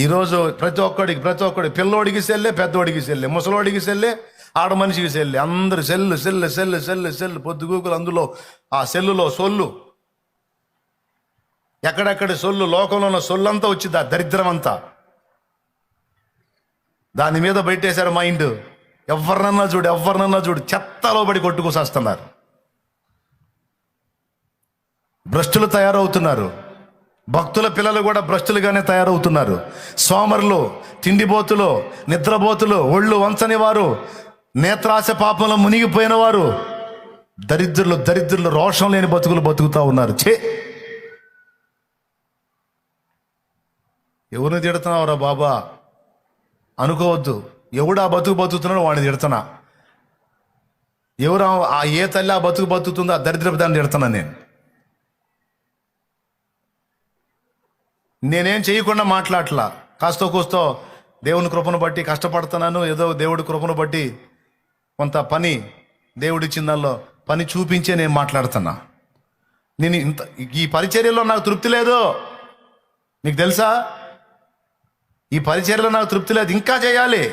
ఈరోజు ప్రతి ఒక్కడికి పిల్లోడికి సెల్లే, పెద్దోడికి సెల్లే, ముసలోడికి సెల్లే, ఆడ మనిషికి సెల్లే, అందరు cell cell cell cell cell పొద్దుగూకులు. అందులో ఆ సెల్లులో సొల్లు, ఎక్కడెక్కడ సొల్లు, లోకంలో ఉన్న సొల్లంతా వచ్చింది, ఆ దరిద్రం అంతా దాని మీద పెట్టేశారు మైండ్. ఎవరినన్నా చూడు చెత్తలో పడి కొట్టుకొస్తున్నారు. భ్రష్టులు తయారవుతున్నారు. భక్తుల పిల్లలు కూడా భ్రష్టులుగానే తయారవుతున్నారు. సోమరులు, తిండిబోతులు, నిద్రబోతులు, ఒళ్ళు వంచని వారు, నేత్రాశ పాపంలో మునిగిపోయిన వారు, దరిద్రులు రోషం లేని బతుకులు బతుకుతూ ఉన్నారు. ఎవరిని తిడుతున్నావురా బాబా అనుకోవద్దు. ఎవడు ఆ బతుకు బతుకుతున్నాడో వాడిని తిడుతున్నా. ఎవరు ఆ ఏ తల్లి ఆ బతుకు బతుకుతుందో ఆ దరిద్రపు దాన్ని తిడుతున్నా. నేనేం చేయకుండా మాట్లాడలా. కాస్తో కూస్తో దేవుని కృపను బట్టి కష్టపడుతున్నాను. ఏదో దేవుడి కృపను బట్టి కొంత పని దేవుడిచ్చిన దానిలో పని చూపించే నేను మాట్లాడుతున్నా. నేను ఈ పరిచర్యలో నాకు తృప్తి లేదు. మీకు తెలుసా, ఈ పరిచర్యలో నాకు తృప్తి లేదు. ఇంకా చేయాలి.